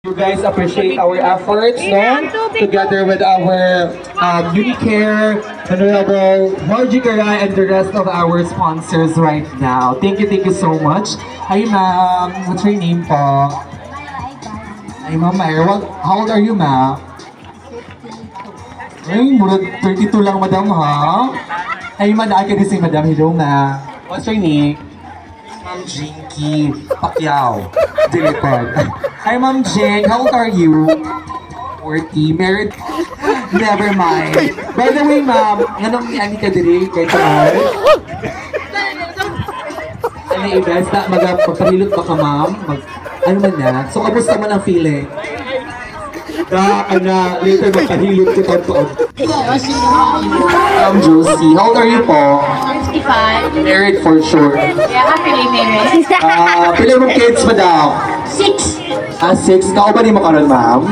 You guys appreciate our efforts, no? Together with our Unicare, Honorable Margie Garay, and the rest of our sponsors right now. Thank you so much. Hi, ma'am. What's your name po? Hi, ma'am. How old are you, ma'am? Ay, murag 32 lang, madam, ha? Hi, ma'am. I can say, madam. Hello, ma'am. What's your name? Ma'am Jinky Pacquiao. Dilipod. Hi, Ma'am Jing. How old are you? 40. Married? Never mind. By the way, ma'am, anong ani ka diri? Kay Taal? Ano i-guys na magpahilot ba ka, ma'am? Ano man na? So, kamusta man ang feeling? Later magpahilot ko taon. Ma'am Josie, how old are you po? 65. Married for sure. Yeah, happily married. Pila mong kids ba daw? 6. 6. Kao ba ni mo karon, ma'am?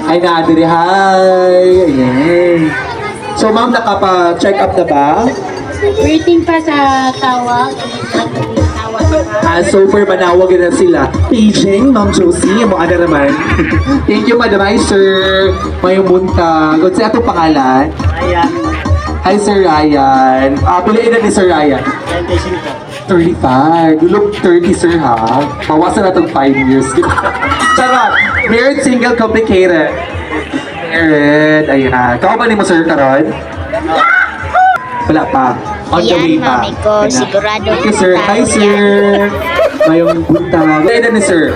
Ay, nadiri. Hi! Ayan. So, ma'am, nakapa-check up na ba? Waiting pa sa tawag. So far, manawag na sila. Paging, Ma'am Josie, mo ano naman. Thank you, Madam. Hi, sir. Mayong buntag. Kung siya itong pangalan? Ayan. Hi, Sir Ryan. Puliin na ni Sir Ryan. 35. You look 30, sir, ha? Bawasan na itong 5 years. Charot! Married, single, complicated. Married. Ayan. Kao ba ni mo, sir, karon? Wala pa. On the way Ayan, pa. mami ko. Sigurado. Thank you, sir. Hi, sir. Mayong buntag. Kaya na ni sir.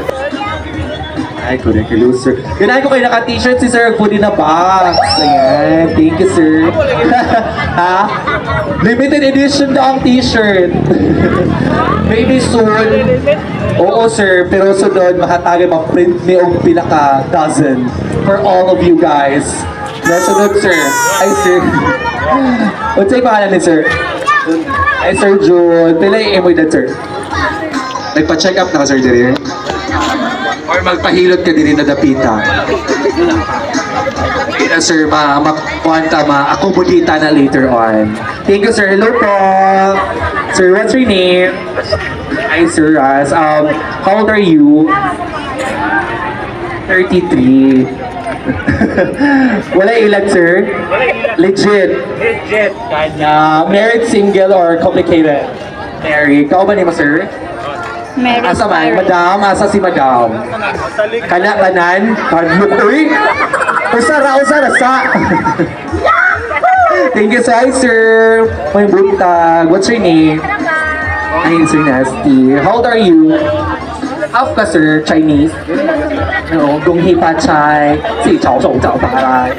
Ay, correct. Hello, sir. Ganahin ko kayo naka-t-shirt si sir. Pwede na box. Ayan. Thank you, sir. Ha? Limited edition na ang t-shirt. Maybe soon. Oo, sir. Pero sunod, makatagal mag-print ni og pinaka-dozen for all of you guys. Nasunod, sir. Ay, sir. What's yung pangalan ni sir? Ay, Sir June. Pila yung emoy na, sir? Nagpa-check up na ka, sir, diri? Or magpahilot ka diri na dapita? Okay na, sir. Ma-accommodita na later on. Thank you, sir. Hello po. Sir, what's your name? Hi, sir. How old are you? 33. Wala ilan, sir? Legit. Legit. Married, single, or complicated? Married. Kao ba ni mo, sir? Married. Asa man? Madam? Asa si madam? Kana, kanan? Kanluk. Uy! Usara, sa. Thank you, sir. Hi, sir. May buntag. What's your name? Ay, Sir Nasty. How old are you? Half ka, sir. Chinese? No, Gonghi Pa Chai. Si Chao Chou Chao Paray.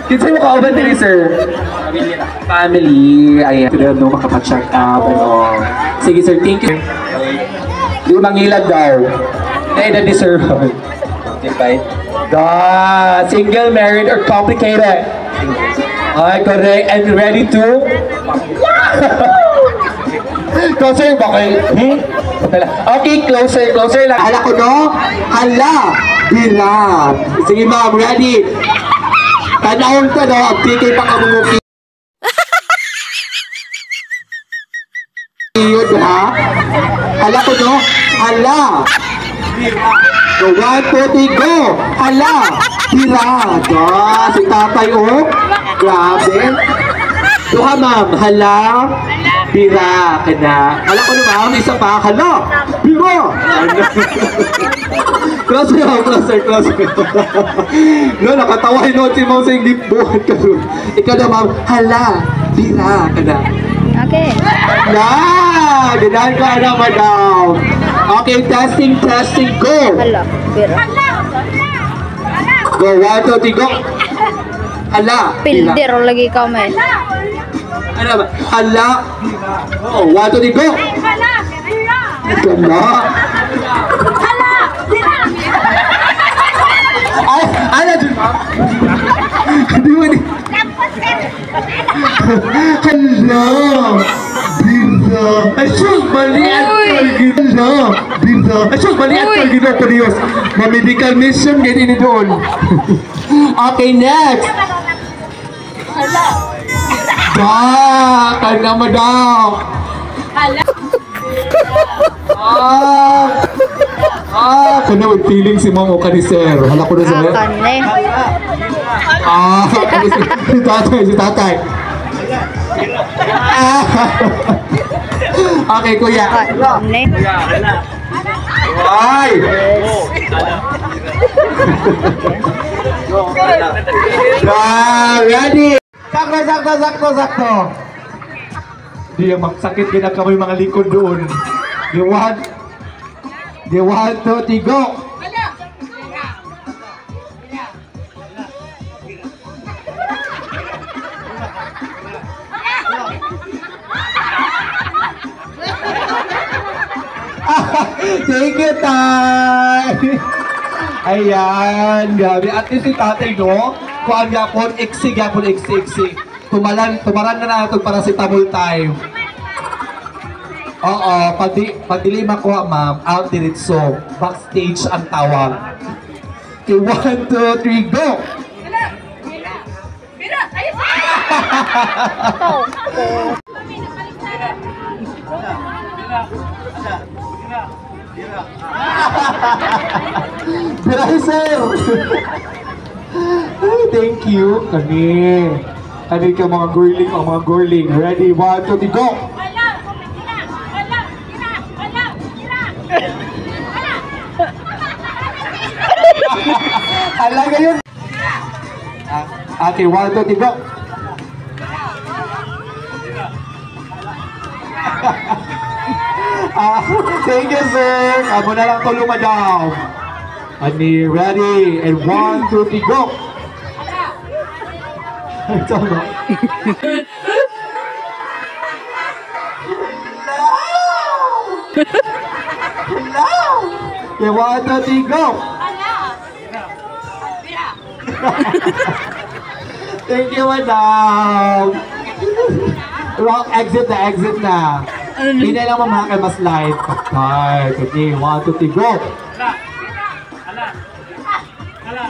Kinsa mo kauban din, sir? Family. Ayan. Kaya no, makapa-check up. Ano. Sige, sir. Thank you. Di mangilag daw. Na-edad ni sir. Single, married, or complicated? Ay, correct. And ready to? Closer ba kayo? Okay, closer lang. Hala ko, no? Hala! Bilang. Sige, ma'am, ready? Tanahon ka, no? Ang pikay pa kamumuki. Yun, ha? Hala ko, no? Hala! So, 1, 2, 3, go! Hala! Tira! Si tatay, oh! Grabe! Duha, ma'am. Hala! Bira ka na. Hala ko na, ma'am. Isa pa. Hala! Bira! Closer. No, nakatawa no, si Ma'am sa hindi buhat ka doon. Ikaw na, ma'am. Hala! Bira ka na. Okay. Na! Ganahan ka na, madam. Okay, testing, go! Hala. Pero. Go, 1, 2, 3, go! Hala! Pilder o lagi ka, man. Ano ba? Hala! Oh, 1, 2, 3, go! Hala. Ganda! Hala. Ay! Ano? Hindi mo di... Hala! Birda! Ay, sus! Maliit ka! Hala! Birda! Ay, sus! Maliit ka! Gino, Diyos! Ma-medical mission, ganyan doon. Okay, next! Hala. Kaya mo daw! Hala. Kano with feeling si Mamo ka ni Sir. Hala ko na sir. Kani. Si tatay, si tatay. Okay, kuya. Kani. Ay! Ready? Sakto. Di yung magsakit ginagawa yung mga likod doon. Di one, two, three, go! Thank you, Tay! Ayan, grabe. At least si tatay, no? Kuhaan yapon, iksi. Tumaran na natin para si Tamul time. Oo, pag dili makuha, ma'am, out diretso. Backstage ang tawag. Okay, 1, 2, 3, go! Grabe, sir! Thank you. Kani ka mga girling. Ready? 1, 2, 3, go! Alaga yun! Okay, 1, 2, 3, go! Thank you, sir! Amo na lang tulong, madam. Ani, ready? And 1, 2, 3, go! Ito ba? Hello! Okay, 1, 2, 3, go! Thank you, madam! Wrong exit na. Hindi lang mamakan mas light. Okay, 1, 2, 3, go! Hala.